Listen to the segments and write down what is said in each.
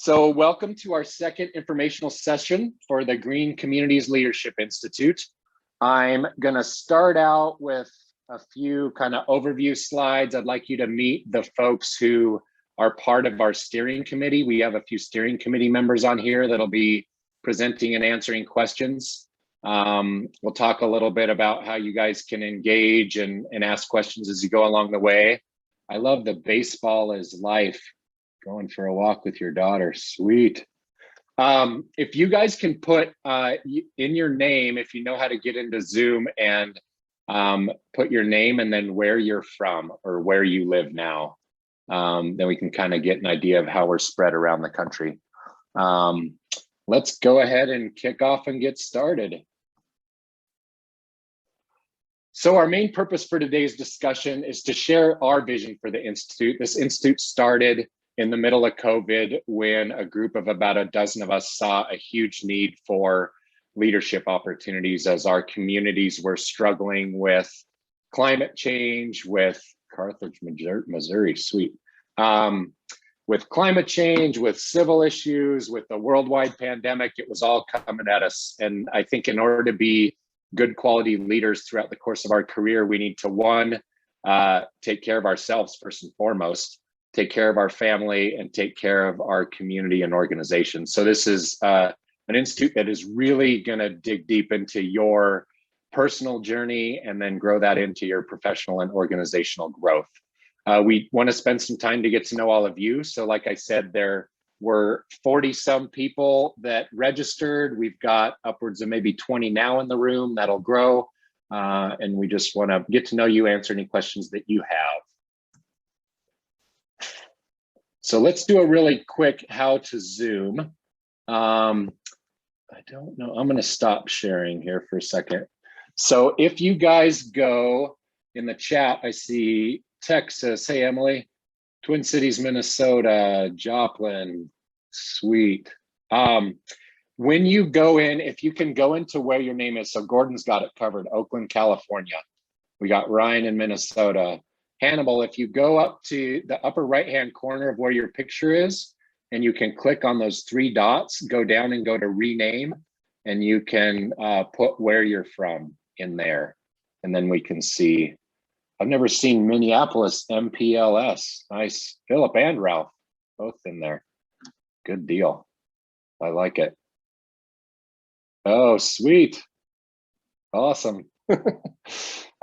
So welcome to our second informational session for the Green Communities Leadership Institute. I'm gonna start out with a few kind of overview slides. I'd like you to meet the folks who are part of our steering committee. We have a few steering committee members on here that'll be presenting and answering questions. We'll talk a little bit about how you guys can engage and ask questions as you go along the way. I love the baseball is life. Going for a walk with your daughter, sweet. If you guys can put in your name, if you know how to get into Zoom and put your name and then where you're from or where you live now, then we can kind of get an idea of how we're spread around the country. Let's go ahead and kick off and get started. So our main purpose for today's discussion is to share our vision for the Institute. This Institute started in the middle of COVID when a group of about a dozen of us saw a huge need for leadership opportunities as our communities were struggling with climate change, with Carthage, Missouri, sweet. With climate change, with civil issues, with the worldwide pandemic, it was all coming at us. And I think in order to be good quality leaders throughout the course of our career, we need to, one, take care of ourselves first and foremost, take care of our family, and take care of our community and organization. So this is an institute that is really gonna dig deep into your personal journey and then grow that into your professional and organizational growth. We wanna spend some time to get to know all of you. So like I said, there were 40 some people that registered. We've got upwards of maybe 20 now in the room. That'll grow. And we just wanna get to know you, answer any questions that you have. So let's do a really quick how to Zoom. I don't know, I'm gonna stop sharing here for a second. So if you guys go in the chat, I see Texas, hey Emily, Twin Cities, Minnesota, Joplin, sweet. When you go in, if you can go into where your name is, so Gordon's got it covered, Oakland, California. We got Ryan in Minnesota. Hannibal, if you go up to the upper right-hand corner of where your picture is, and you can click on those three dots, go down and go to rename, and you can put where you're from in there. And then we can see, I've never seen Minneapolis MPLS. Nice, Philip and Ralph, both in there. Good deal, I like it. Oh, sweet, awesome.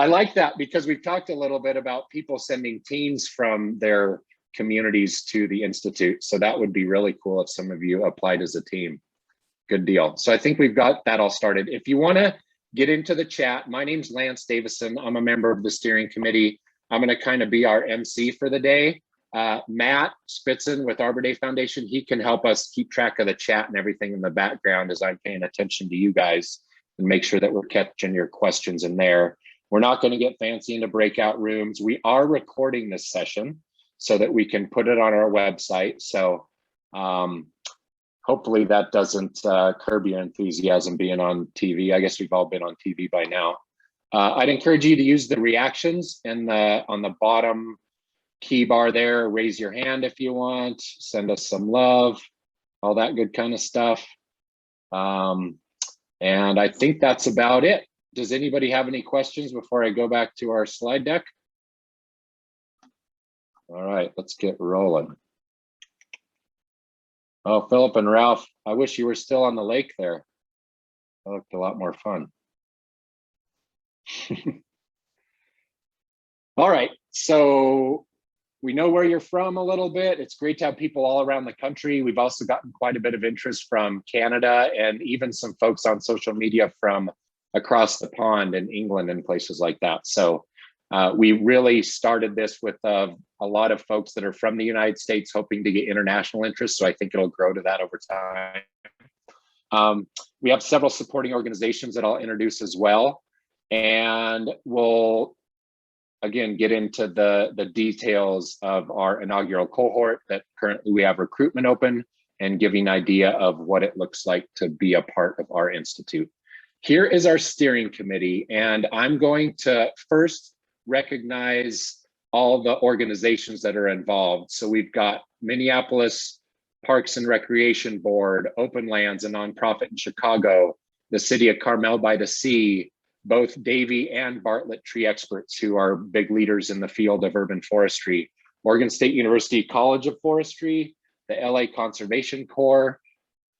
I like that because we've talked a little bit about people sending teams from their communities to the Institute. So that would be really cool if some of you applied as a team. Good deal. So I think we've got that all started. If you want to get into the chat, my name's Lance Davison. I'm a member of the steering committee. I'm going to kind of be our MC for the day. Matt Spitzen with Arbor Day Foundation, he can help us keep track of the chat and everything in the background as I'm paying attention to you guys and make sure that we're catching your questions in there. We're not going to get fancy into breakout rooms. We are recording this session so that we can put it on our website. So hopefully that doesn't curb your enthusiasm being on TV. I guess we've all been on TV by now. I'd encourage you to use the reactions and on the bottom key bar there. Raise your hand if you want. Send us some love, all that good kind of stuff. And I think that's about it. Does anybody have any questions before I go back to our slide deck? All right, let's get rolling. Oh, Philip and Ralph, I wish you were still on the lake there. That looked a lot more fun. All right, so we know where you're from a little bit. It's great to have people all around the country. We've also gotten quite a bit of interest from Canada and even some folks on social media from across the pond in England and places like that. So we really started this with a lot of folks that are from the United States hoping to get international interest. So I think it'll grow to that over time. We have several supporting organizations that I'll introduce as well. And we'll, again, get into the details of our inaugural cohort that currently we have recruitment open and giving an idea of what it looks like to be a part of our institute. Here is our steering committee, and I'm going to first recognize all the organizations that are involved. So we've got Minneapolis Parks and Recreation Board, Open Lands, a nonprofit in Chicago, the city of Carmel by the Sea, both Davey and Bartlett tree experts who are big leaders in the field of urban forestry, Oregon State University College of Forestry, the LA Conservation Corps,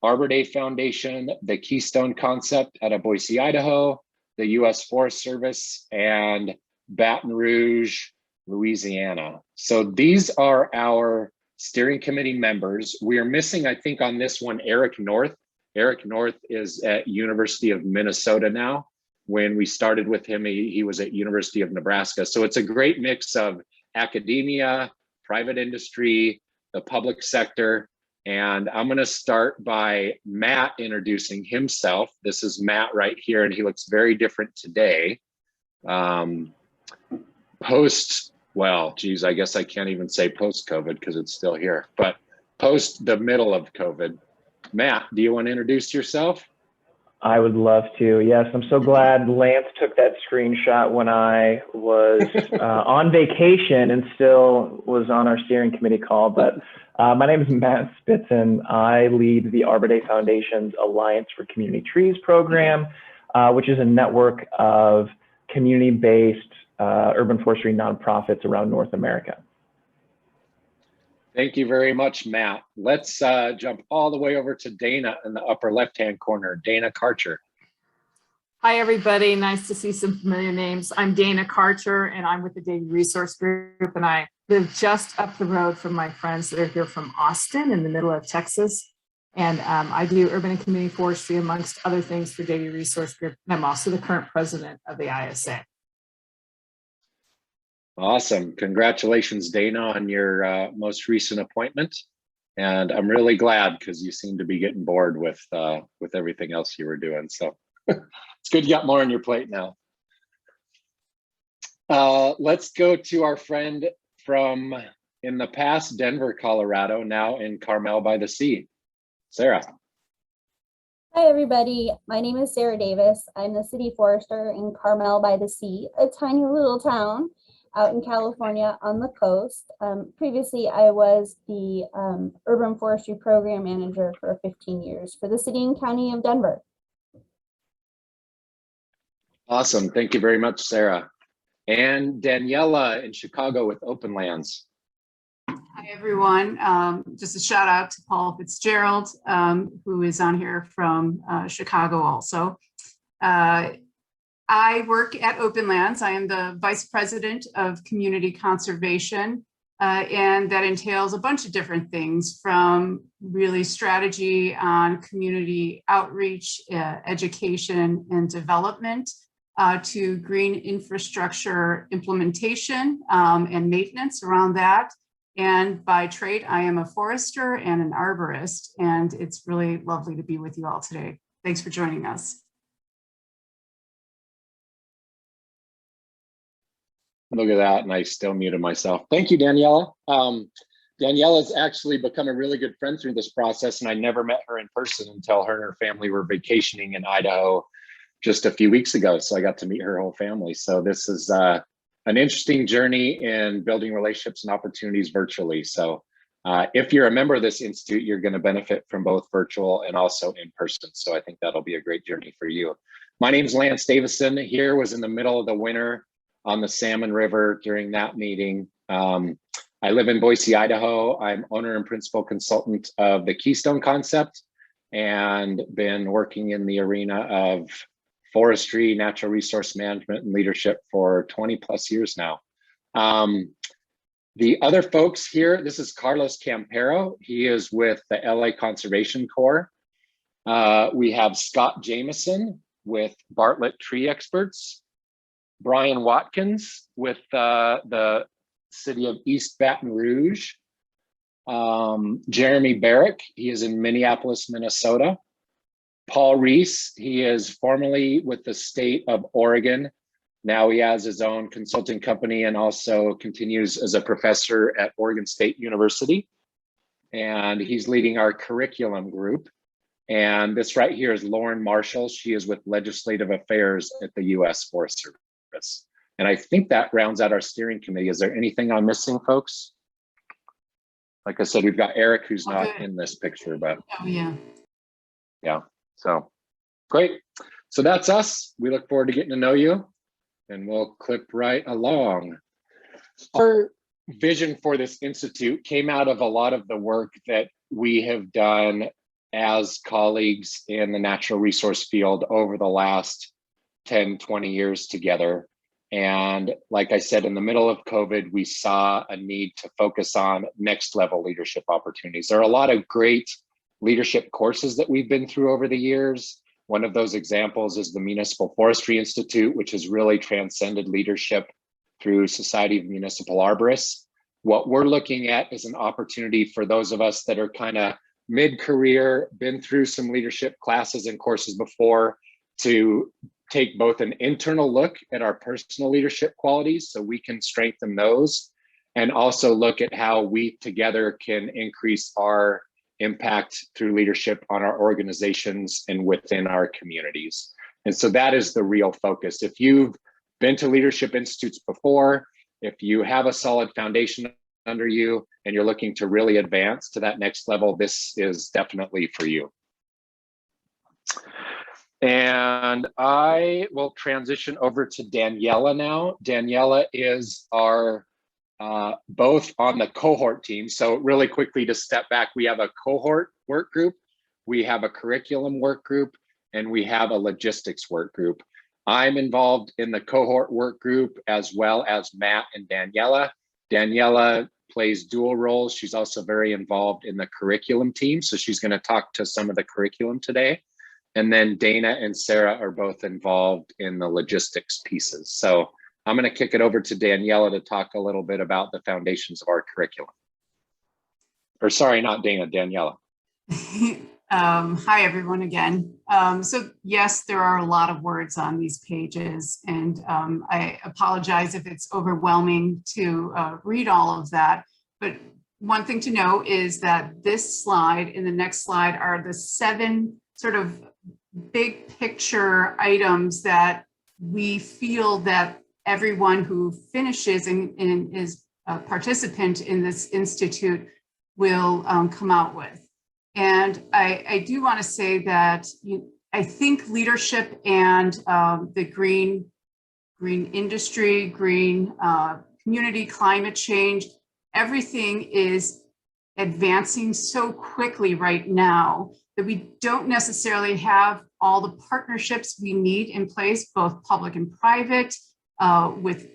Arbor Day Foundation, the Keystone Concept out of Boise, Idaho, the US Forest Service, and Baton Rouge, Louisiana. So these are our steering committee members. We are missing, I think on this one, Eric North. Eric North is at University of Minnesota now. When we started with him, he was at University of Nebraska. So it's a great mix of academia, private industry, the public sector. And I'm gonna start by Matt introducing himself. This is Matt right here, and he looks very different today. Well, geez, I guess I can't even say post-COVID because it's still here, but post the middle of COVID. Matt, do you want to introduce yourself? I would love to. Yes, I'm so glad Lance took that screenshot when I was on vacation and still was on our steering committee call. But my name is Matt Spitzen. I lead the Arbor Day Foundation's Alliance for Community Trees program, which is a network of community-based urban forestry nonprofits around North America. Thank you very much, Matt. Let's jump all the way over to Dana in the upper left-hand corner, Dana Karcher. Hi, everybody. Nice to see some familiar names. I'm Dana Karcher, and I'm with the Davey Resource Group, and I live just up the road from my friends that are here from Austin in the middle of Texas. And I do urban and community forestry, amongst other things, for Davey Resource Group. And I'm also the current president of the ISA. Awesome. Congratulations, Dana, on your most recent appointment. And I'm really glad because you seem to be getting bored with everything else you were doing. So it's good you got more on your plate now. Let's go to our friend from, in the past, Denver, Colorado, now in Carmel by the Sea, Sarah. Hi, everybody. My name is Sarah Davis. I'm the city forester in Carmel by the Sea, a tiny little town out in California on the coast. Previously, I was the urban forestry program manager for 15 years for the city and county of Denver. Awesome. Thank you very much, Sarah. And Daniela in Chicago with Open Lands. Hi, everyone. Just a shout out to Paul Fitzgerald, who is on here from Chicago also. I work at Open Lands. I am the Vice President of Community Conservation, and that entails a bunch of different things, from really strategy on community outreach, education, and development, to green infrastructure implementation and maintenance around that. And by trade, I am a forester and an arborist, and it's really lovely to be with you all today. Thanks for joining us. Look at that, and I still muted myself. Thank you, Daniela. Daniela's actually become a really good friend through this process, and I never met her in person until her and her family were vacationing in Idaho just a few weeks ago. So I got to meet her whole family. So this is an interesting journey in building relationships and opportunities virtually. So if you're a member of this institute, you're going to benefit from both virtual and also in person. So I think that'll be a great journey for you. My name's Lance Davison. Here was in the middle of the winter on the Salmon River during that meeting. I live in Boise, Idaho. I'm owner and principal consultant of the Keystone Concept and been working in the arena of forestry, natural resource management, and leadership for 20 plus years now. The other folks here, this is Carlos Campero. He is with the LA Conservation Corps. We have Scott Jameson with Bartlett Tree Experts, Brian Watkins with the city of East Baton Rouge, Jeremy Barrick, he is in Minneapolis, Minnesota. Paul Reese, he is formerly with the state of Oregon. Now he has his own consulting company and also continues as a professor at Oregon State University. And he's leading our curriculum group. And this right here is Lauren Marshall. She is with Legislative Affairs at the US Forest Service. And I think that rounds out our steering committee. Is there anything I'm missing, folks? Like I said, we've got Eric, who's not Okay. in this picture, but Oh, yeah. yeah, so great. So that's us. We look forward to getting to know you, and we'll clip right along. Our vision for this institute came out of a lot of the work that we have done as colleagues in the natural resource field over the last 10, 20 years together. And like I said, in the middle of COVID, we saw a need to focus on next level leadership opportunities. There are a lot of great leadership courses that we've been through over the years. One of those examples is the Municipal Forestry Institute, which has really transcended leadership through Society of Municipal Arborists. What we're looking at is an opportunity for those of us that are kind of mid-career, been through some leadership classes and courses before, to take both an internal look at our personal leadership qualities so we can strengthen those, and also look at how we together can increase our impact through leadership on our organizations and within our communities. And so that is the real focus. If you've been to leadership institutes before, if you have a solid foundation under you and you're looking to really advance to that next level, this is definitely for you. And I will transition over to Daniela now. Daniela is our both on the cohort team. So really quickly to step back, we have a cohort work group, we have a curriculum work group, and we have a logistics work group. I'm involved in the cohort work group as well as Matt and Daniela. Daniela plays dual roles. She's also very involved in the curriculum team. So she's going to talk to some of the curriculum today. And then Dana and Sarah are both involved in the logistics pieces. So I'm going to kick it over to Daniela to talk a little bit about the foundations of our curriculum. Or sorry, not Dana, Daniela. Hi, everyone again. So yes, there are a lot of words on these pages, and I apologize if it's overwhelming to read all of that. But one thing to know is that this slide and the next slide are the 7 sort of big picture items that we feel that everyone who finishes and is a participant in this institute will come out with. And I do want to say that I think leadership and the green industry, green community, climate change, everything is advancing so quickly right now that we don't necessarily have all the partnerships we need in place, both public and private, with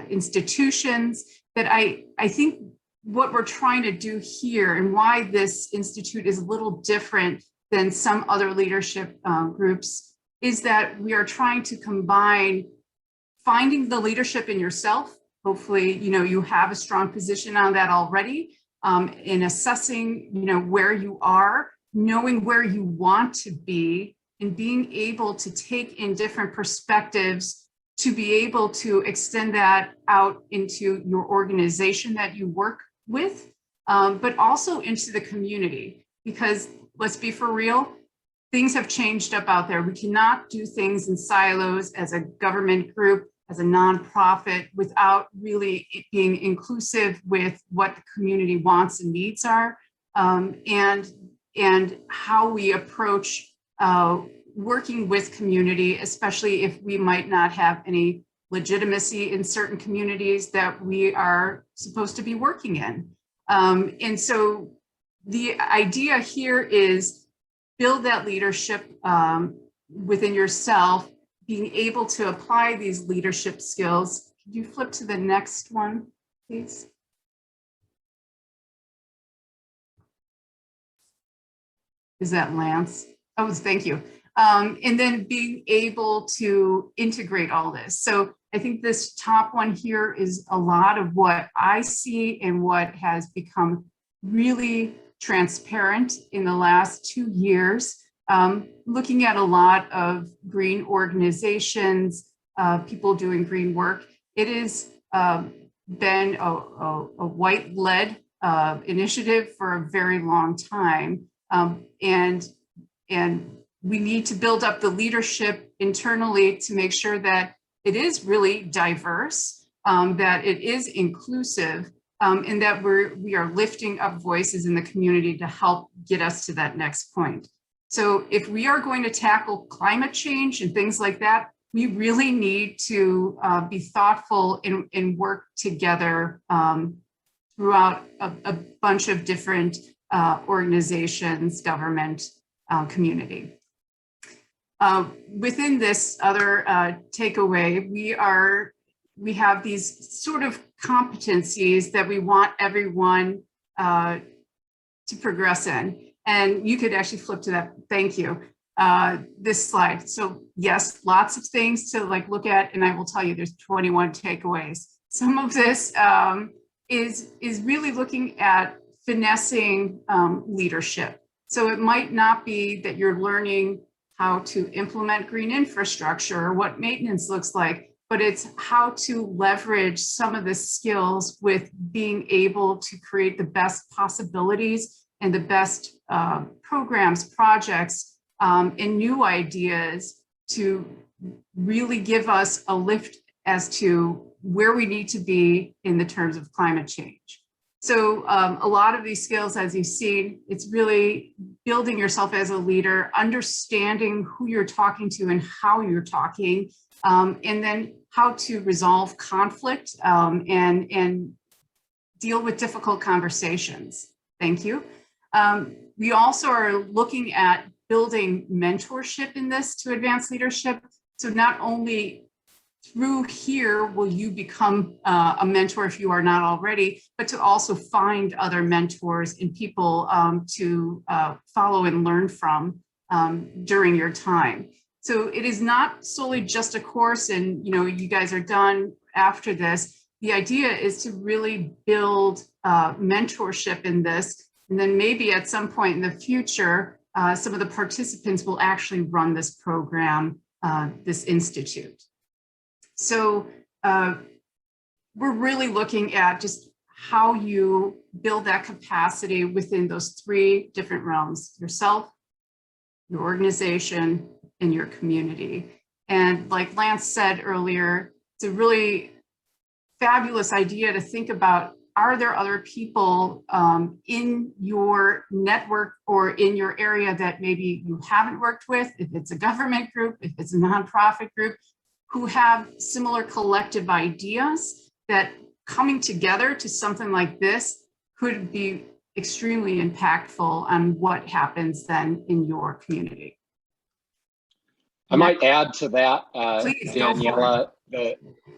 institutions, that I think what we're trying to do here and why this institute is a little different than some other leadership groups is that we are trying to combine finding the leadership in yourself. Hopefully, you have a strong position on that already, in assessing, where you are, knowing where you want to be, and being able to take in different perspectives to be able to extend that out into your organization that you work with, but also into the community. Because let's be for real, things have changed up out there. We cannot do things in silos as a government group, as a nonprofit, without really being inclusive with what the community wants and needs are, and how we approach working with community, especially if we might not have any legitimacy in certain communities that we are supposed to be working in. And so the idea here is build that leadership within yourself, being able to apply these leadership skills. Could you flip to the next one, please? Is that Lance? Oh, thank you. And then being able to integrate all this. So I think this top one here is a lot of what I see and what has become really transparent in the last 2 years. Looking at a lot of green organizations, people doing green work. It has been a white-led initiative for a very long time. And we need to build up the leadership internally to make sure that it is really diverse, that it is inclusive, and that we are lifting up voices in the community to help get us to that next point. So if we are going to tackle climate change and things like that, we really need to be thoughtful and work together throughout a bunch of different organizations, government, community. Within this other takeaway, we have these sort of competencies that we want everyone to progress in. And you could actually flip to that, thank you, this slide. So yes, lots of things to look at, and I will tell you there's 21 takeaways. Some of this is really looking at finessing leadership. So it might not be that you're learning how to implement green infrastructure or what maintenance looks like, but it's how to leverage some of the skills with being able to create the best possibilities and the best programs, projects, and new ideas to really give us a lift as to where we need to be in the terms of climate change. So a lot of these skills, as you've seen, it's really building yourself as a leader, understanding who you're talking to and how you're talking, and then how to resolve conflict and deal with difficult conversations. Thank you. We also are looking at building mentorship in this to advance leadership. So not only through here will you become a mentor if you are not already, but to also find other mentors and people to follow and learn from during your time. So it is not solely just a course and you guys are done after this. The idea is to really build mentorship in this, and then maybe at some point in the future, some of the participants will actually run this program, this institute. So we're really looking at just how you build that capacity within those three different realms: yourself, your organization, and your community. And like Lance said earlier, it's a really fabulous idea to think about, are there other people in your network or in your area that maybe you haven't worked with, if it's a government group, if it's a nonprofit group, who have similar collective ideas that coming together to something like this could be extremely impactful on what happens then in your community. I might add to that, Please, Daniela,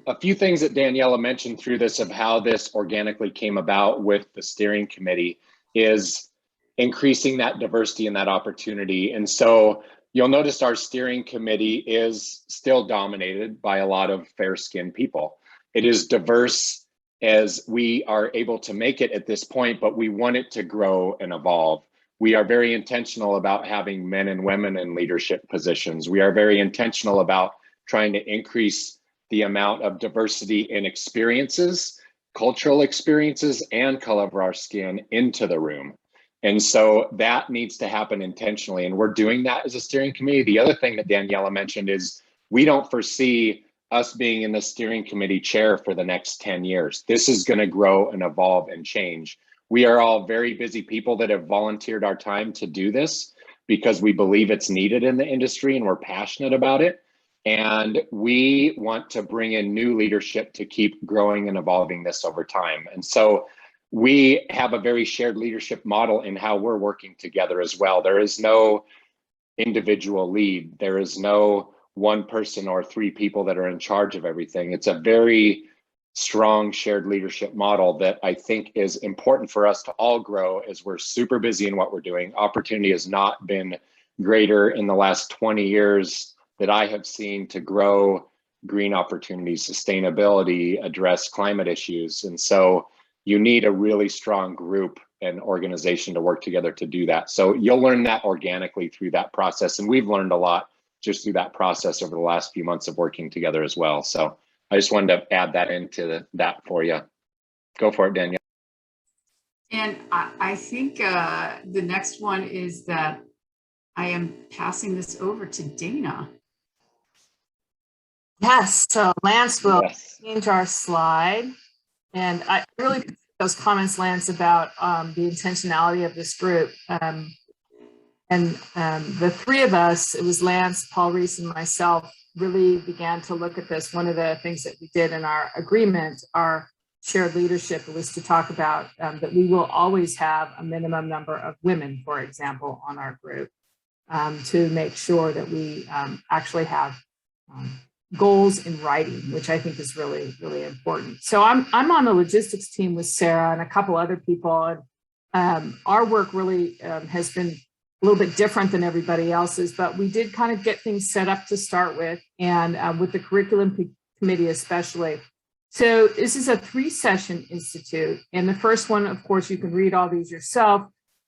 a few things that Daniela mentioned through this of how this organically came about with the steering committee is increasing that diversity and that opportunity. And so you'll notice our steering committee is still dominated by a lot of fair-skinned people. It is diverse as we are able to make it at this point, but we want it to grow and evolve. We are very intentional about having men and women in leadership positions. We are very intentional about trying to increase the amount of diversity in experiences, cultural experiences, and color of our skin into the room. And so that needs to happen intentionally. And we're doing that as a steering committee. The other thing that Daniela mentioned is we don't foresee us being in the steering committee chair for the next 10 years. This is going to grow and evolve and change. We are all very busy people that have volunteered our time to do this because we believe it's needed in the industry and we're passionate about it. And we want to bring in new leadership to keep growing and evolving this over time. And so we have a very shared leadership model in how we're working together as well. There is no individual lead. There is no one person or three people that are in charge of everything. It's a very strong shared leadership model that I think is important for us to all grow as we're super busy in what we're doing. Opportunity has not been greater in the last 20 years that I have seen to grow green opportunities, sustainability, address climate issues. And so you need a really strong group and organization to work together to do that. So you'll learn that organically through that process. And we've learned a lot just through that process over the last few months of working together as well. So I just wanted to add that into that for you. Go for it, Danielle. And I think the next one is that I am passing this over to Dana. Yes, so Lance will change our slide. And I really consider those comments, Lance, about the intentionality of this group. The three of us, it was Lance, Paul Reese, and myself, really began to look at this. One of the things that we did in our agreement, our shared leadership, was to talk about that we will always have a minimum number of women, for example, on our group, to make sure that we actually have goals in writing, which I think is really, really important. So I'm on the logistics team with Sarah and a couple other people, and our work really has been a little bit different than everybody else's, but we did kind of get things set up to start with, and with the curriculum committee especially. So this is a 3-session institute, and the first one, of course, you can read all these yourself,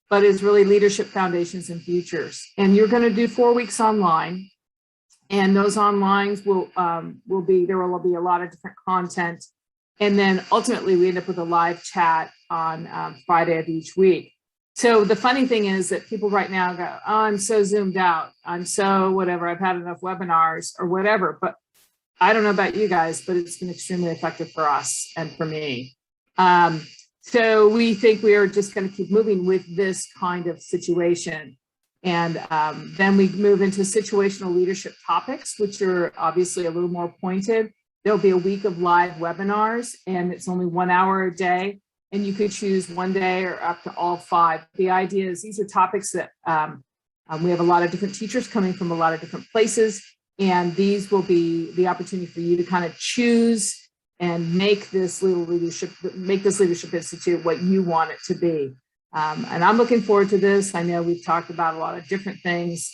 but is really leadership foundations and futures. And you're going to do 4 weeks online, and those onlines will be a lot of different content, and then ultimately we end up with a live chat on Friday of each week. So the funny thing is that people right now go, oh, I'm so zoomed out. I'm so whatever. I've had enough webinars or whatever. But I don't know about you guys, but it's been extremely effective for us and for me. So we think we are just going to keep moving with this kind of situation. And then we move into situational leadership topics, which are obviously a little more pointed. There'll be a week of live webinars, and it's only 1 hour a day. And you could choose one day or up to all 5. The idea is these are topics that we have a lot of different teachers coming from a lot of different places, and these will be the opportunity for you to kind of choose and make this leadership institute what you want it to be. And I'm looking forward to this. I know we've talked about a lot of different things,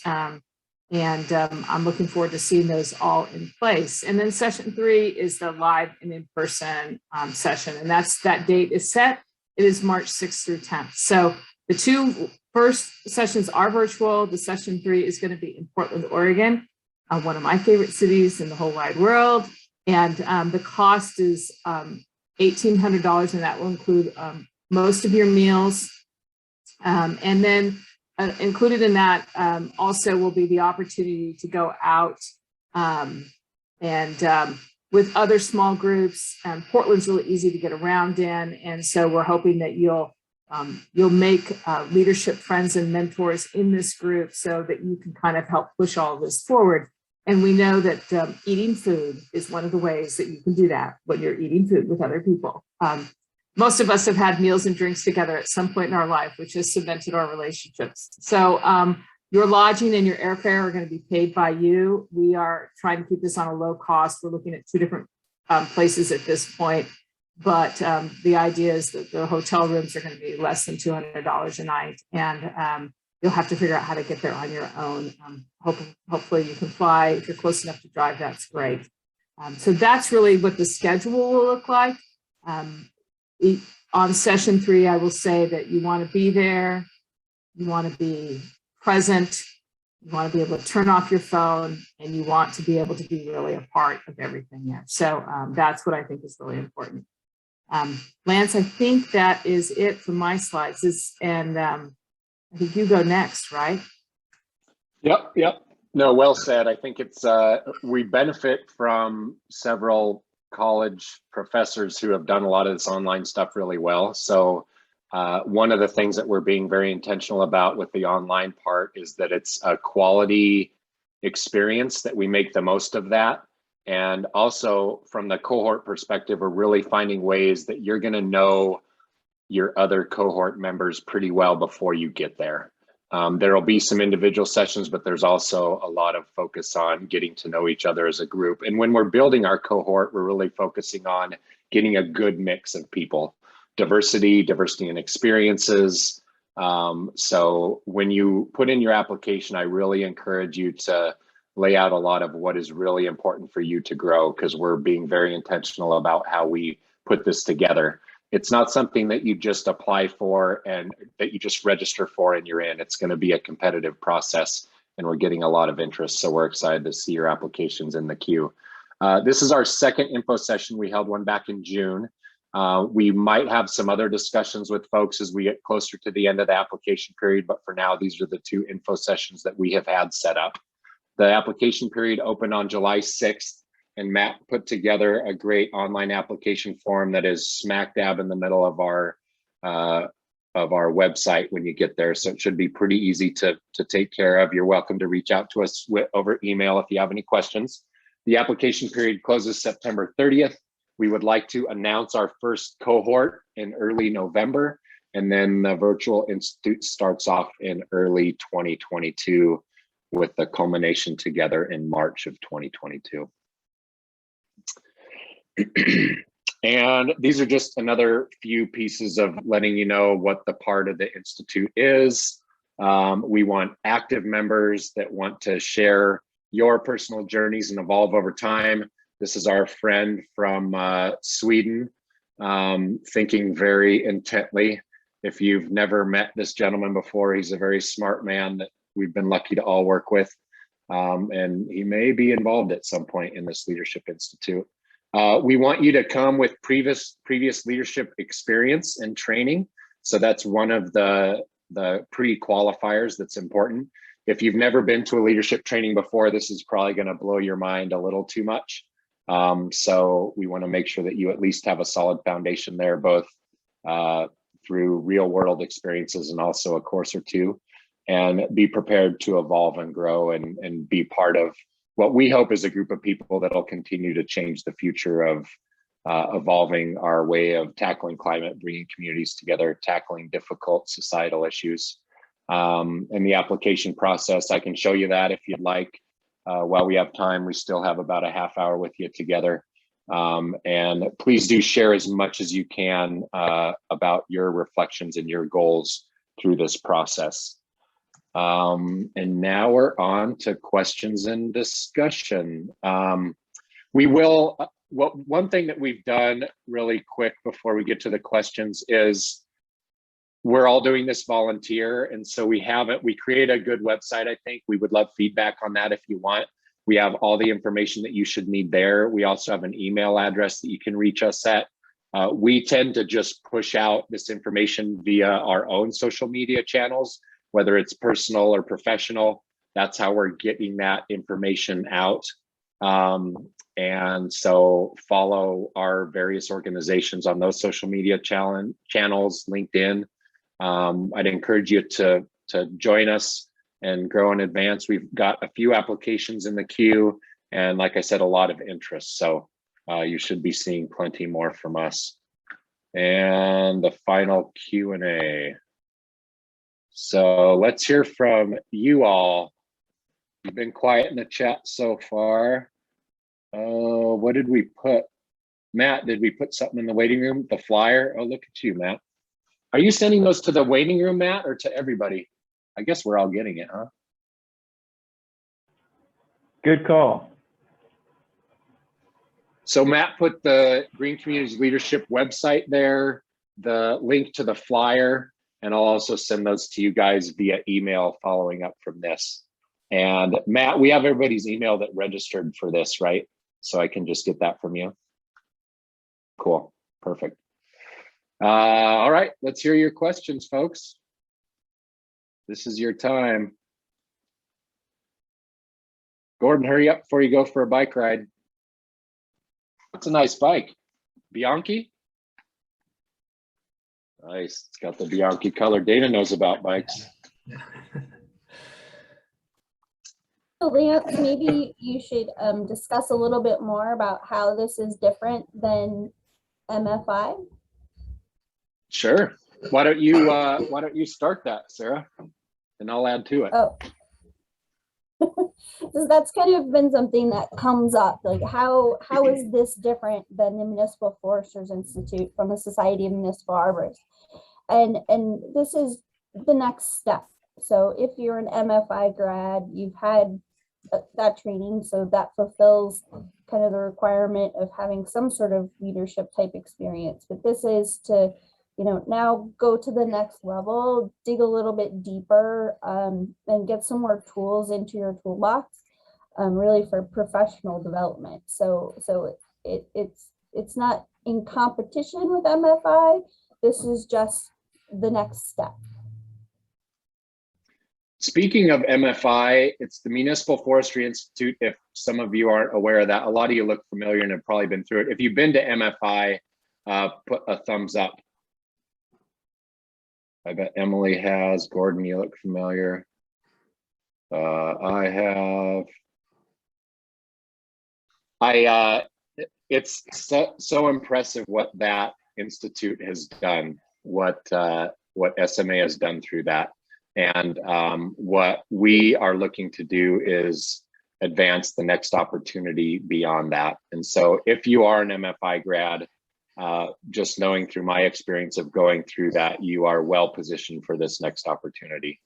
and I'm looking forward to seeing those all in place. And then session 3 is the live and in-person session, and that date is set. It is March 6th through 10th. So the 2 first sessions are virtual. The session 3 is going to be in Portland, Oregon, one of my favorite cities in the whole wide world. And the cost is $1,800, and that will include most of your meals. And then included in that also will be the opportunity to go out and with other small groups. Portland's really easy to get around in, and so we're hoping that you'll make leadership friends and mentors in this group so that you can kind of help push all of this forward. And we know that eating food is one of the ways that you can do that when you're eating food with other people. Most of us have had meals and drinks together at some point in our life, which has cemented our relationships. So your lodging and your airfare are going to be paid by you. We are trying to keep this on a low cost. We're looking at 2 different places at this point. But the idea is that the hotel rooms are going to be less than $200 a night. And you'll have to figure out how to get there on your own. Hopefully you can fly. If you're close enough to drive, that's great. So that's really what the schedule will look like. On session 3, I will say that you want to be there, you want to be present, you want to be able to turn off your phone, and you want to be able to be really a part of everything there. So that's what I think is really important. Lance, I think that is it for my slides. And I think you go next, right? Yep. No, well said. I think it's we benefit from several college professors who have done a lot of this online stuff really well. So one of the things that we're being very intentional about with the online part is that it's a quality experience, that we make the most of that. And also from the cohort perspective, we're really finding ways that you're going to know your other cohort members pretty well before you get there. There will be some individual sessions, but there's also a lot of focus on getting to know each other as a group. And when we're building our cohort, we're really focusing on getting a good mix of people, diversity in experiences. So when you put in your application, I really encourage you to lay out a lot of what is really important for you to grow, because we're being very intentional about how we put this together. It's not something that you just apply for and that you just register for and you're in. It's going to be a competitive process, and we're getting a lot of interest. So we're excited to see your applications in the queue. This is our second info session. We held one back in June. We might have some other discussions with folks as we get closer to the end of the application period, but for now, these are the 2 info sessions that we have had set up. The application period opened on July 6th. and Matt put together a great online application form that is smack dab in the middle of our website when you get there. So it should be pretty easy to take care of. You're welcome to reach out to us over email if you have any questions. The application period closes September 30th. We would like to announce our first cohort in early November, and then the virtual institute starts off in early 2022 with the culmination together in March of 2022. And these are just another few pieces of letting you know what the part of the Institute is. We want active members that want to share your personal journeys and evolve over time. This is our friend from Sweden, thinking very intently. If you've never met this gentleman before, he's a very smart man that we've been lucky to all work with. And he may be involved at some point in this Leadership Institute. We want you to come with previous leadership experience and training. So that's one of the pre-qualifiers that's important. If you've never been to a leadership training before, this is probably going to blow your mind a little too much. So we want to make sure that you at least have a solid foundation there, both through real world experiences and also a course or two, and be prepared to evolve and grow and be part of what we hope is a group of people that'll continue to change the future of evolving our way of tackling climate, bringing communities together, tackling difficult societal issues. And the application process, I can show you that if you'd like. While we have time, we still have about a half hour with you together. And please do share as much as you can about your reflections and your goals through this process. And now we're on to questions and discussion. One thing that we've done really quick before we get to the questions is we're all doing this volunteer. And so we create a good website, I think. We would love feedback on that if you want. We have all the information that you should need there. We also have an email address that you can reach us at. We tend to just push out this information via our own social media channels, whether it's personal or professional. That's how we're getting that information out. And so follow our various organizations on those social media channels, LinkedIn. I'd encourage you to join us and grow in advance. We've got a few applications in the queue, and like I said, a lot of interest. So you should be seeing plenty more from us. And the final Q&A. So let's hear from you all. You've been quiet in the chat so far. Oh, what did we put? Matt, did we put something in the waiting room? The flyer? Oh, look at you, Matt. Are you sending those to the waiting room, Matt, or to everybody? I guess we're all getting it, huh? Good call. So Matt put the Green Communities Leadership website there, the link to the flyer, and I'll also send those to you guys via email following up from this. And Matt, we have everybody's email that registered for this, right? So I can just get that from you. Cool, perfect. All right, let's hear your questions, folks. This is your time. Gordon, hurry up before you go for a bike ride. It's a nice bike. Bianchi? Nice, it's got the Bianchi color. Dana knows about bikes. So Lance, maybe you should discuss a little bit more about how this is different than MFI. Sure. Why don't you start that, Sarah? And I'll add to it. Oh. So that's kind of been something that comes up, like how is this different than the Municipal Foresters Institute from the Society of Municipal Arborists? And this is the next step. So if you're an MFI grad, you've had that training, so that fulfills kind of the requirement of having some sort of leadership type experience. But this is to, you know, now go to the next level, dig a little bit deeper, and get some more tools into your toolbox, really for professional development. So it's not in competition with MFI. This is just the next step. Speaking of MFI, it's the Municipal Forestry Institute. If some of you aren't aware of that, a lot of you look familiar and have probably been through it. If you've been to MFI, put a thumbs up. I bet Emily has. Gordon, you look familiar. I have. It's so impressive what that institute has done, what SMA has done through that. And what we are looking to do is advance the next opportunity beyond that. And so if you are an MFI grad, just knowing through my experience of going through that, you are well positioned for this next opportunity.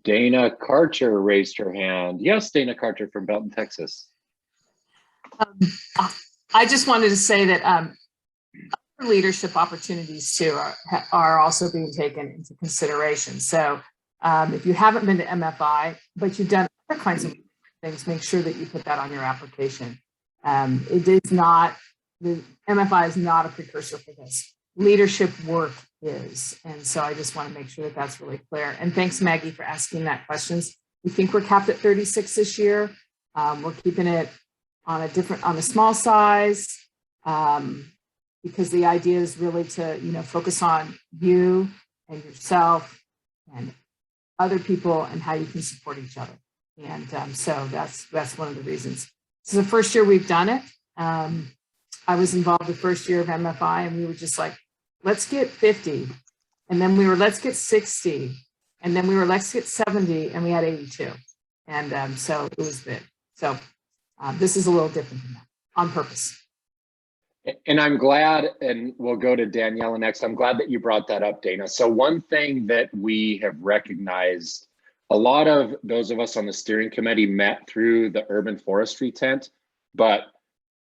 Dana Karcher raised her hand. Yes, Dana Karcher from Belton, Texas. I just wanted to say that other leadership opportunities too are also being taken into consideration. So if you haven't been to MFI, but you've done other kinds of things, make sure that you put that on your application. It is not, the MFI is not a precursor for this. Leadership work is. And so I just want to make sure that that's really clear. And thanks, Maggie, for asking that questions. We think we're capped at 36 this year. We're keeping it on a small size because the idea is really to, focus on you and yourself and other people and how you can support each other. And so that's one of the reasons. This is the first year we've done it. I was involved the first year of MFI, and we were just like, let's get 50. And then we were, let's get 60. And then we were, let's get 70. And we had 82. And so it was big. So this is a little different than that, on purpose. And I'm glad, and we'll go to Daniela next. I'm glad that you brought that up, Dana. So one thing that we have recognized, a lot of those of us on the steering committee met through the urban forestry tent, but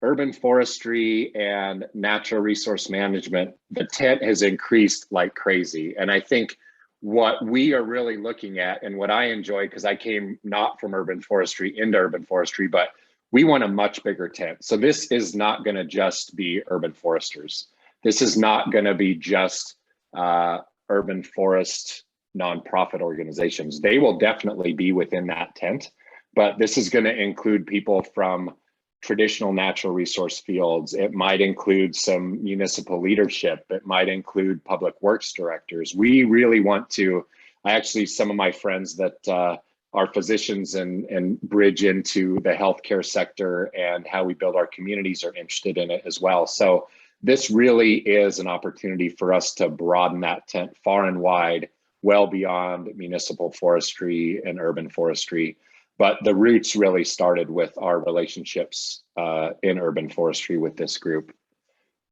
urban forestry and natural resource management, the tent has increased like crazy. And I think what we are really looking at, and what I enjoy, because I came not from urban forestry into urban forestry, but we want a much bigger tent. So this is not going to just be urban foresters. This is not going to be just urban forest nonprofit organizations. They will definitely be within that tent, but this is going to include people from traditional natural resource fields. It might include some municipal leadership. It might include public works directors. We really want to, some of my friends that are physicians and bridge into the healthcare sector and how we build our communities are interested in it as well. So this really is an opportunity for us to broaden that tent far and wide, well beyond municipal forestry and urban forestry. But the roots really started with our relationships in urban forestry with this group.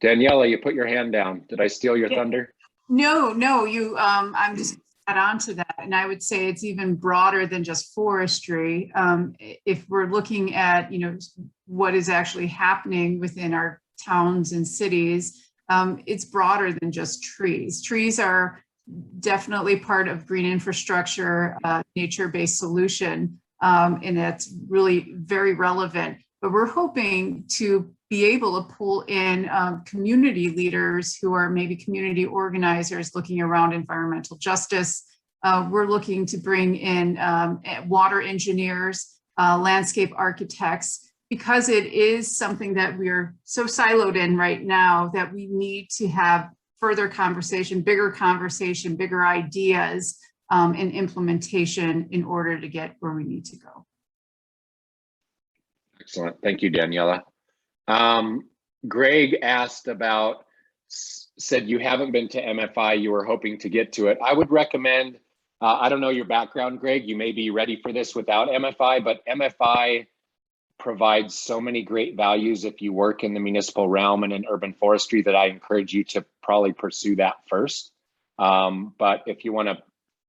Daniela, you put your hand down. Did I steal your thunder? No, you, I'm just add on to that. And I would say it's even broader than just forestry. If we're looking at, what is actually happening within our towns and cities, it's broader than just trees. Trees are definitely part of green infrastructure, nature-based solution. And that's really very relevant. But we're hoping to be able to pull in community leaders who are maybe community organizers looking around environmental justice. We're looking to bring in water engineers, landscape architects, because it is something that we're so siloed in right now that we need to have further conversation, bigger ideas, and implementation in order to get where we need to go. Excellent. Thank you, Daniela. Greg asked said you haven't been to MFI, you were hoping to get to it. I would recommend, I don't know your background, Greg, you may be ready for this without MFI, but MFI provides so many great values if you work in the municipal realm and in urban forestry that I encourage you to probably pursue that first. But if you want to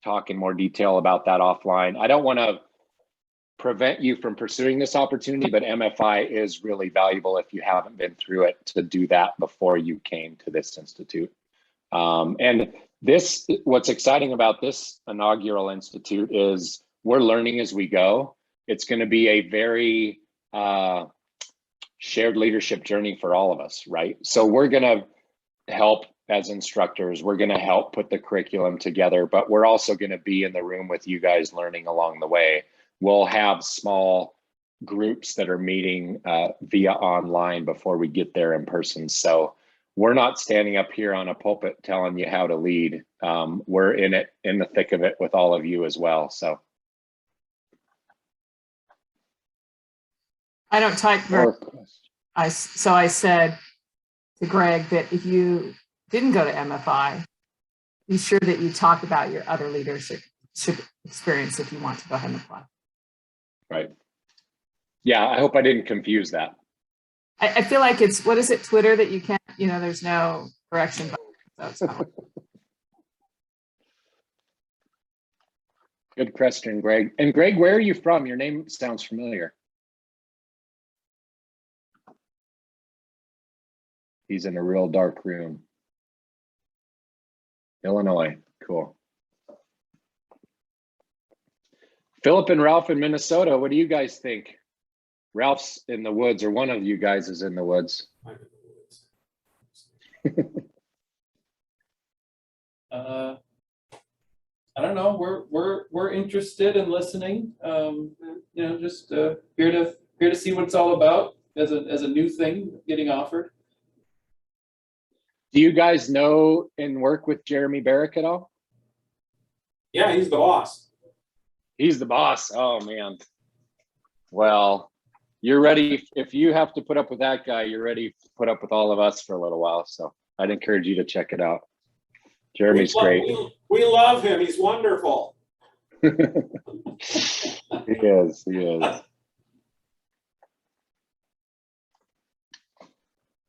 talk in more detail about that offline, I don't want to prevent you from pursuing this opportunity, but MFI is really valuable if you haven't been through it to do that before you came to this institute. And what's exciting about this inaugural institute is we're learning as we go. It's going to be a very shared leadership journey for all of us, right? So we're going to help as instructors, we're going to help put the curriculum together, but we're also going to be in the room with you guys learning along the way. we'll have small groups that are meeting via online before we get there in person. So we're not standing up here on a pulpit telling you how to lead. We're in the thick of it with all of you as well. So I don't type very. So I said to Greg that if you didn't go to MFI, be sure that you talk about your other leadership experience if you want to go ahead and apply. Right. Yeah, I hope I didn't confuse that. I feel like it's, what is it, Twitter, that you can't, there's no correction button. So it's Good question, Greg. And Greg, where are you from? Your name sounds familiar. He's in a real dark room. Illinois, cool. Philip and Ralph in Minnesota, what do you guys think? Ralph's in the woods, or one of you guys is in the woods. I don't know. We're interested in listening. Just here to see what it's all about as a new thing getting offered. Do you guys know and work with Jeremy Barrick at all? Yeah, he's the boss. He's the boss. Oh man. Well, you're ready. If you have to put up with that guy, you're ready to put up with all of us for a little while. So I'd encourage you to check it out. Jeremy's great. We love him. He's wonderful. He is.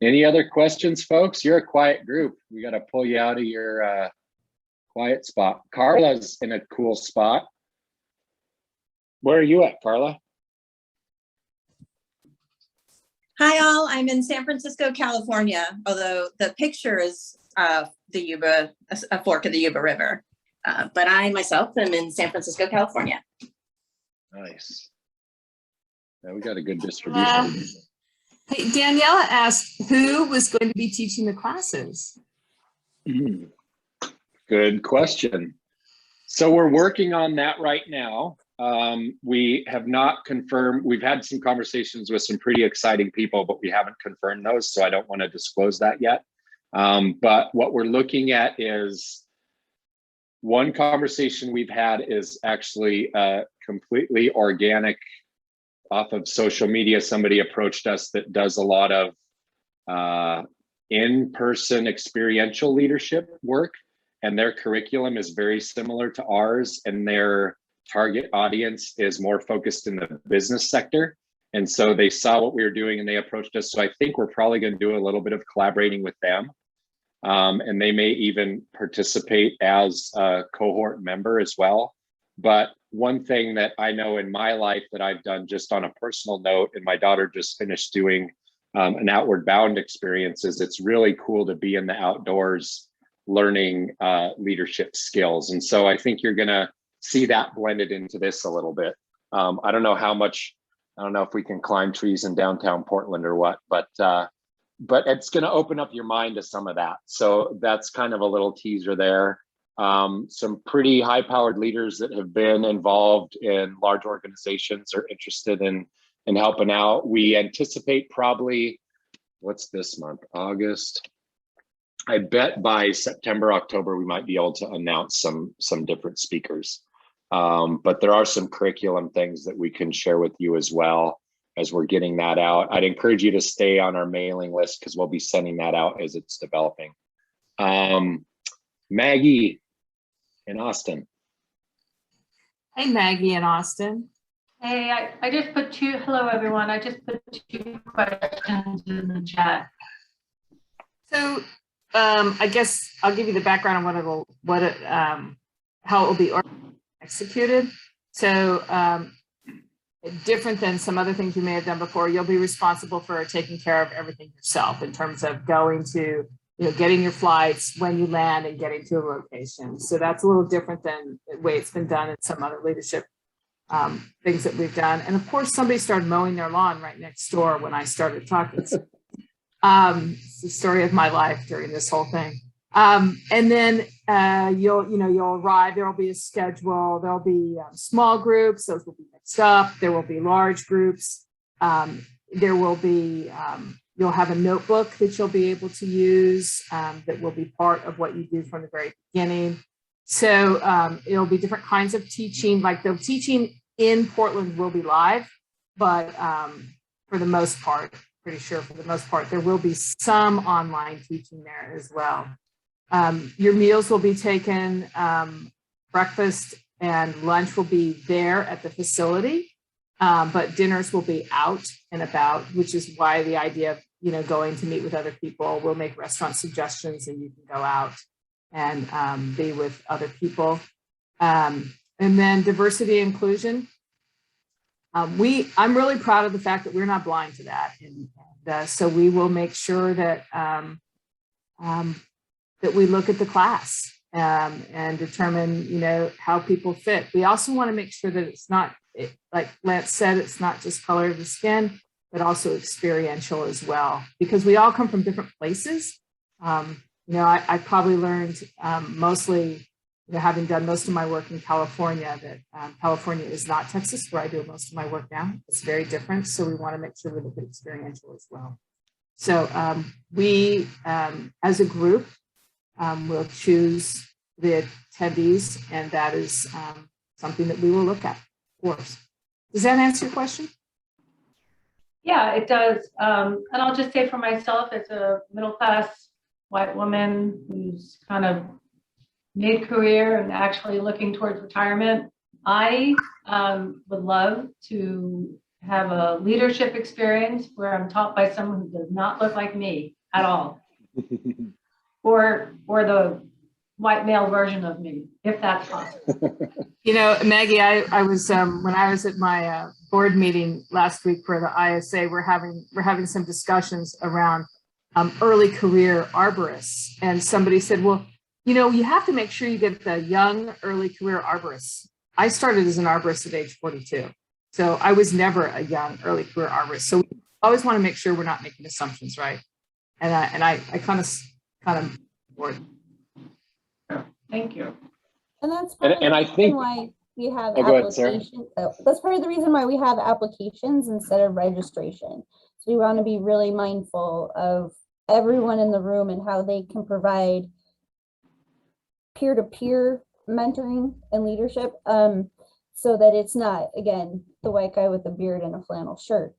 Any other questions, folks? You're a quiet group. We got to pull you out of your quiet spot. Carla's in a cool spot. Where are you at, Carla? Hi, all. I'm in San Francisco, California, although the picture is the Yuba, a fork of the Yuba River. But I myself am in San Francisco, California. Nice. Yeah, we got a good distribution. Hey, Daniela asked who was going to be teaching the classes. Good question. So we're working on that right now. We have not confirmed. We've had some conversations with some pretty exciting people, but we haven't confirmed those, so I don't want to disclose that yet. But what we're looking at is, one conversation we've had is actually completely organic off of social media. Somebody approached us that does a lot of in-person experiential leadership work, and their curriculum is very similar to ours, and their target audience is more focused in the business sector. And so they saw what we were doing and they approached us. So I think we're probably going to do a little bit of collaborating with them. And they may even participate as a cohort member as well. But one thing that I know in my life that I've done just on a personal note, and my daughter just finished doing an Outward Bound experience, is it's really cool to be in the outdoors learning leadership skills. And so I think you're going to see that blended into this a little bit. I don't know how much, I don't know if we can climb trees in downtown Portland or what, but it's going to open up your mind to some of that. So that's kind of a little teaser there. Some pretty high-powered leaders that have been involved in large organizations are interested in helping out. We anticipate probably, what's this month, August? I bet by September, October, we might be able to announce some different speakers. But there are some curriculum things that we can share with you as well as we're getting that out. I'd encourage you to stay on our mailing list because we'll be sending that out as it's developing. Maggie in Austin. Hey, Maggie in Austin. Hey, I just put hello everyone. I just put 2 questions in the chat. So I guess I'll give you the background on how it will be executed. So different than some other things you may have done before, you'll be responsible for taking care of everything yourself in terms of going to, getting your flights, when you land, and getting to a location. So that's a little different than the way it's been done in some other leadership things that we've done. And of course, somebody started mowing their lawn right next door when I started talking. It's the story of my life during this whole thing. And then you'll arrive, there'll be a schedule, there'll be small groups, those will be mixed up, there will be large groups. There will be, you'll have a notebook that you'll be able to use that will be part of what you do from the very beginning. So it'll be different kinds of teaching, like the teaching in Portland will be live, but for the most part, pretty sure for the most part, there will be some online teaching there as well. Your meals will be taken, breakfast and lunch will be there at the facility, but dinners will be out and about, which is why the idea of, going to meet with other people. We'll make restaurant suggestions and you can go out and be with other people. And then diversity and inclusion. I'm really proud of the fact that we're not blind to that. And so we will make sure that that we look at the class and determine, how people fit. We also want to make sure that it's not, like Lance said, it's not just color of the skin, but also experiential as well, because we all come from different places. I probably learned mostly, having done most of my work in California, that California is not Texas, where I do most of my work now. It's very different. So we want to make sure we look at experiential as well. So we, as a group, will choose the attendees, and that is something that we will look at, of course. Does that answer your question? Yeah, it does. And I'll just say for myself, as a middle-class white woman who's kind of mid-career and actually looking towards retirement, I would love to have a leadership experience where I'm taught by someone who does not look like me at all. Or the white male version of me, if that's possible. Maggie, I was when I was at my board meeting last week for the ISA, we're having some discussions around early career arborists, and somebody said, well, you have to make sure you get the young early career arborists. I started as an arborist at age 42, so I was never a young early career arborist. So we always want to make sure we're not making assumptions, right? And I kind of bored. Thank you. And that's part of the reason why we have applications. That's part of the reason why we have applications instead of registration. So we want to be really mindful of everyone in the room and how they can provide peer-to-peer mentoring and leadership, so that it's not, again, the white guy with a beard and a flannel shirt.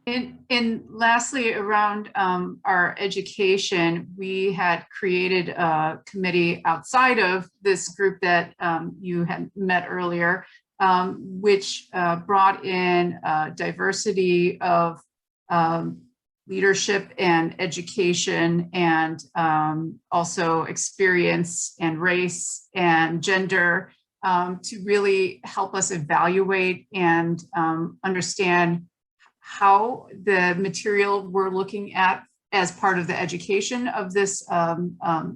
And lastly, around our education, we had created a committee outside of this group that you had met earlier, which brought in diversity of leadership and education, and also experience and race and gender, to really help us evaluate and understand how the material we're looking at as part of the education of this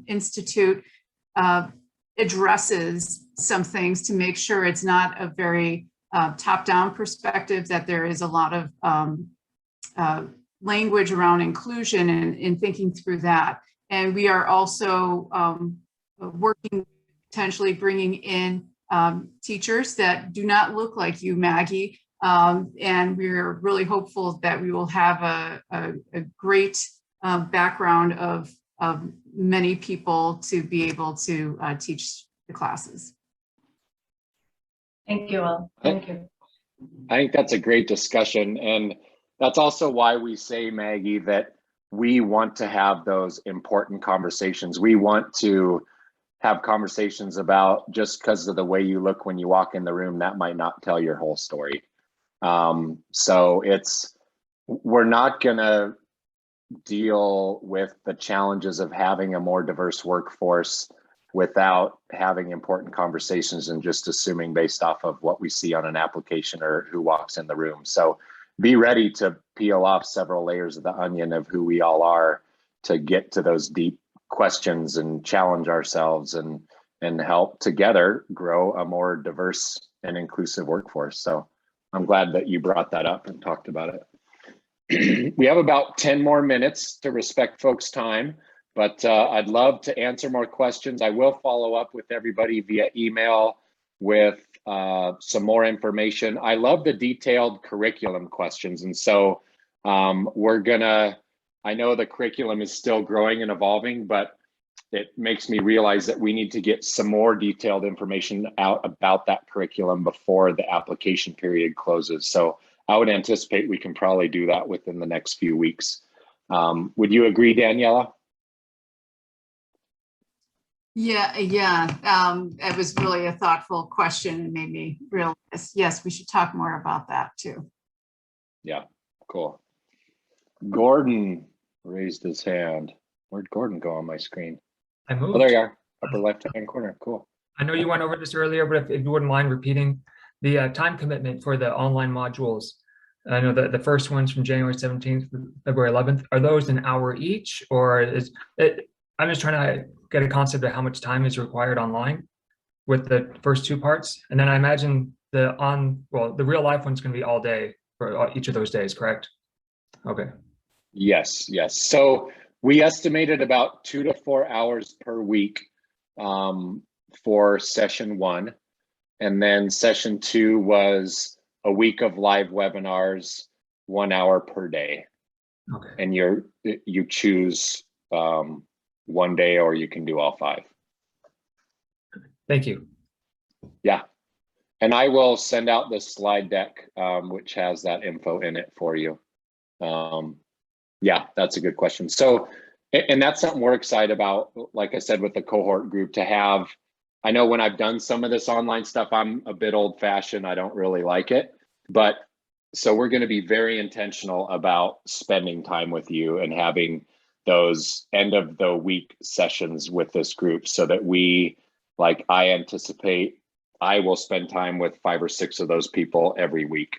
institute addresses some things, to make sure it's not a very top-down perspective, that there is a lot of language around inclusion and in thinking through that. And we are also working, potentially bringing in teachers that do not look like you, Maggie. And we're really hopeful that we will have a great background of many people to be able to teach the classes. Thank you all. Thank you. I think that's a great discussion. And that's also why we say, Maggie, that we want to have those important conversations. We want to have conversations about, just because of the way you look when you walk in the room, that might not tell your whole story. So we're not gonna deal with the challenges of having a more diverse workforce without having important conversations and just assuming based off of what we see on an application or who walks in the room. So be ready to peel off several layers of the onion of who we all are to get to those deep questions and challenge ourselves and help together grow a more diverse and inclusive workforce. So I'm glad that you brought that up and talked about it. We have about 10 more minutes to respect folks' time. But I'd love to answer more questions. I will follow up with everybody via email with some more information. I love the detailed curriculum questions. And so we're gonna, I know the curriculum is still growing and evolving, but it makes me realize that we need to get some more detailed information out about that curriculum before the application period closes. So I would anticipate we can probably do that within the next few weeks. Would you agree, Daniela? Yeah. It was really a thoughtful question and made me realize, yes, we should talk more about that too. Yeah, cool. Gordon raised his hand. Where'd Gordon go on my screen? I moved. Oh, there you are, upper left-hand corner, cool. I know you went over this earlier, but if you wouldn't mind repeating the time commitment for the online modules. I know that the first one's from January 17th to February 11th. Are those an hour each, or is it? I'm just trying to get a concept of how much time is required online with the first two parts. And then I imagine the real life one's going to be all day for each of those days, correct? Okay. Yes. So we estimated about 2 to 4 hours per week for session 1. And then session 2 was a week of live webinars, 1 hour per day. Okay. And you choose one day, or you can do all 5. Thank you. Yeah. And I will send out the slide deck, which has that info in it for you. Yeah, that's a good question. So, and that's something we're excited about, like I said, with the cohort group, to have, I know when I've done some of this online stuff, I'm a bit old fashioned. I don't really like it, but so we're going to be very intentional about spending time with you and having those end of the week sessions with this group, so that we, like, I anticipate I will spend time with 5 or 6 of those people every week.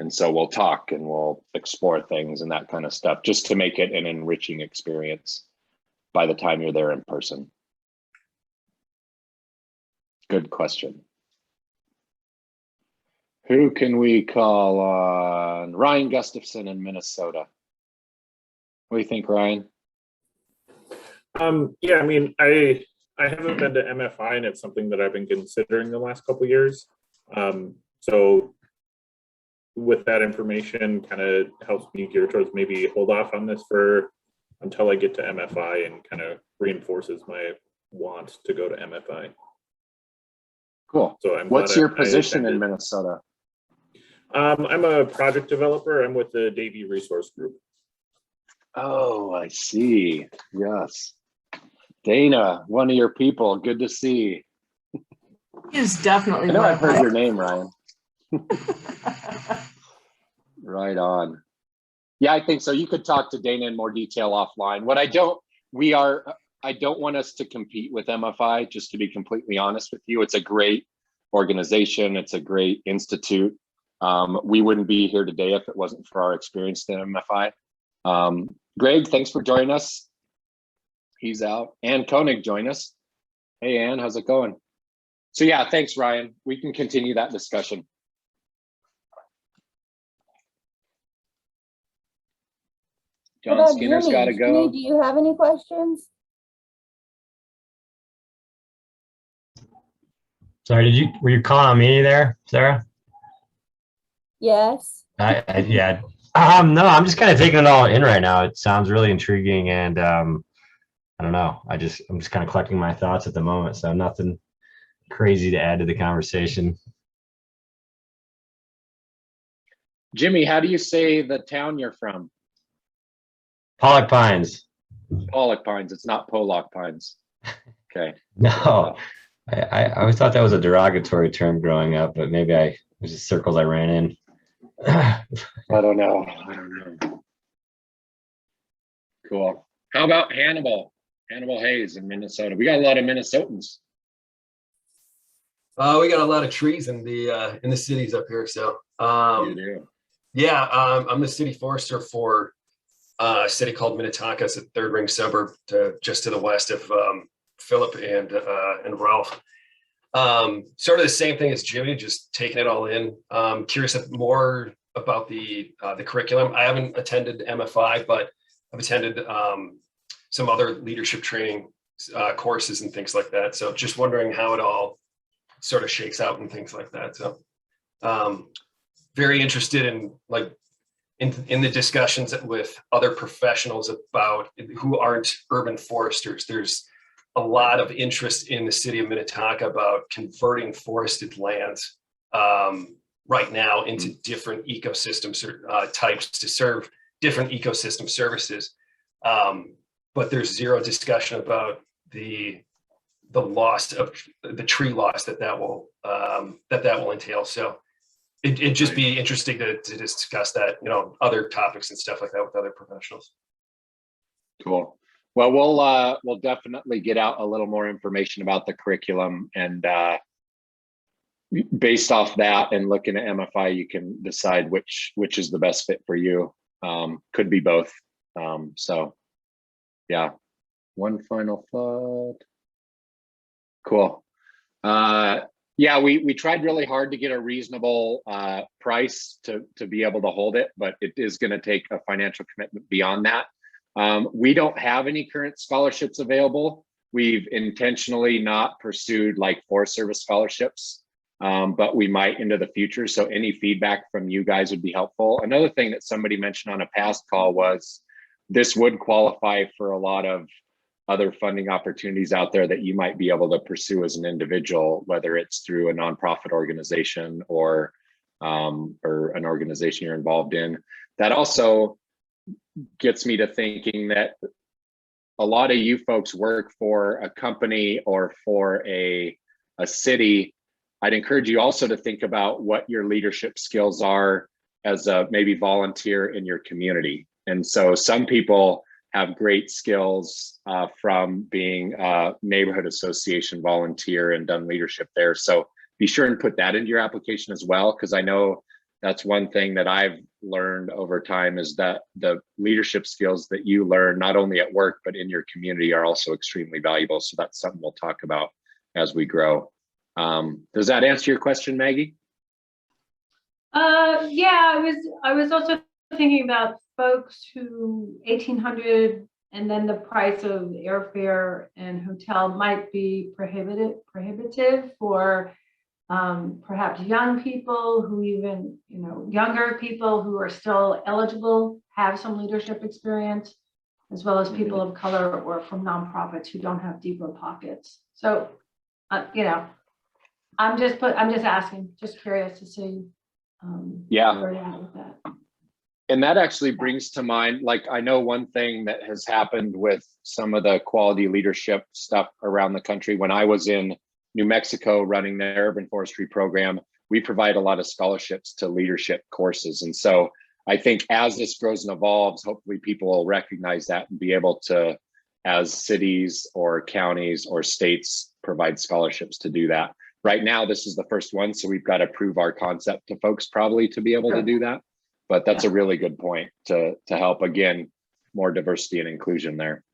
And so we'll talk and we'll explore things and that kind of stuff, just to make it an enriching experience by the time you're there in person. Good question. Who can we call on? Ryan Gustafson in Minnesota. What do you think, Ryan? Yeah, I mean, I haven't been to MFI, and it's something that I've been considering the last couple of years. So with that information, kind of helps me gear towards maybe hold off on this until I get to MFI, and kind of reinforces my want to go to MFI. Cool. So what's your position in Minnesota? I'm a project developer. I'm with the Davie Resource Group. Oh, I see. Yes. Dana, one of your people. Good to see. He is definitely. I know I've heard your name, Ryan. Right on. Yeah, I think so. You could talk to Dana in more detail offline. I don't want us to compete with MFI, just to be completely honest with you. It's a great organization. It's a great institute. We wouldn't be here today if it wasn't for our experience at MFI. Greg, thanks for joining us. He's out. Ann Koenig joined us. Hey, Ann, how's it going? So yeah, thanks, Ryan. We can continue that discussion. John Skinner's got to go. Jimmy, do you have any questions? Sorry, were you calling on me there, Sarah? Yes. Yeah. No, I'm just kind of taking it all in right now. It sounds really intriguing, and I don't know. I'm just kind of collecting my thoughts at the moment, so nothing crazy to add to the conversation. Jimmy, how do you say the town you're from? Pollock Pines. Pollock Pines. It's not Pollock Pines. Okay. No, I always thought that was a derogatory term growing up, but maybe it was just circles I ran in. I don't know. Cool. How about Hannibal? Hannibal Hayes in Minnesota. We got a lot of Minnesotans. We got a lot of trees in the cities up here. So You do. yeah, I'm the city forester for a city called Minnetonka. It's a third ring suburb just to the west of Philip and Ralph. Sort of the same thing as Jimmy, just taking it all in. Curious more about the curriculum. I haven't attended MFI, but I've attended some other leadership training courses and things like that. So just wondering how it all sort of shakes out and things like that. So very interested in like in the discussions with other professionals about who aren't urban foresters. There's a lot of interest in the city of Minnetonka about converting forested lands right now into different ecosystem types to serve different ecosystem services. But there's zero discussion about the loss of the tree loss that will entail. So it'd just be interesting to discuss that, you know, other topics and stuff like that with other professionals. Cool. Well, we'll definitely get out a little more information about the curriculum, and based off that and looking at MFI, you can decide which is the best fit for you. Could be both. So yeah, one final thought. Cool. Yeah, we tried really hard to get a reasonable price to be able to hold it, but it is going to take a financial commitment beyond that. We don't have any current scholarships available. We've intentionally not pursued like Forest Service scholarships, but we might into the future. So any feedback from you guys would be helpful. Another thing that somebody mentioned on a past call was this would qualify for a lot of other funding opportunities out there that you might be able to pursue as an individual, whether it's through a nonprofit organization or an organization you're involved in. That also gets me to thinking that a lot of you folks work for a company or for a city. I'd encourage you also to think about what your leadership skills are as a maybe volunteer in your community. And so some people have great skills from being a neighborhood association volunteer and done leadership there. So be sure and put that into your application as well, because I know that's one thing that I've learned over time is that the leadership skills that you learn not only at work, but in your community are also extremely valuable. So that's something we'll talk about as we grow. Does that answer your question, Maggie? Yeah, I was also thinking about folks who 1,800 and then the price of airfare and hotel might be prohibitive for perhaps young people who even, you know, younger people who are still eligible, have some leadership experience, as well as people of color or from nonprofits who don't have deeper pockets. So, you know, I'm just asking, just curious to see Yeah. where you're at with that. And that actually brings to mind, like, I know one thing that has happened with some of the quality leadership stuff around the country. When I was in New Mexico running the urban forestry program, we provide a lot of scholarships to leadership courses. And so I think as this grows and evolves, hopefully people will recognize that and be able to, as cities or counties or states, provide scholarships to do that. Right now, this is the first one, so we've got to prove our concept to folks probably to be able to do that. But that's a really good point to help, again, more diversity and inclusion there.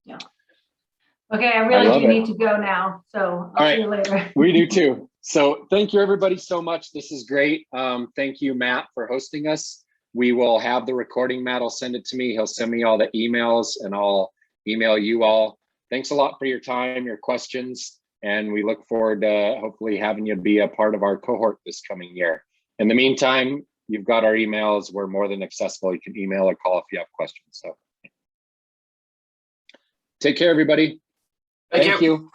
Yeah. Okay, I really do need to go now. So I'll see you later. We do too. So thank you everybody so much. This is great. Thank you, Matt, for hosting us. We will have the recording. Matt will send it to me. He'll send me all the emails and I'll email you all. Thanks a lot for your time, your questions. And we look forward to hopefully having you be a part of our cohort this coming year. In the meantime, you've got our emails. We're more than accessible. You can email or call if you have questions. So take care, everybody. Thank you.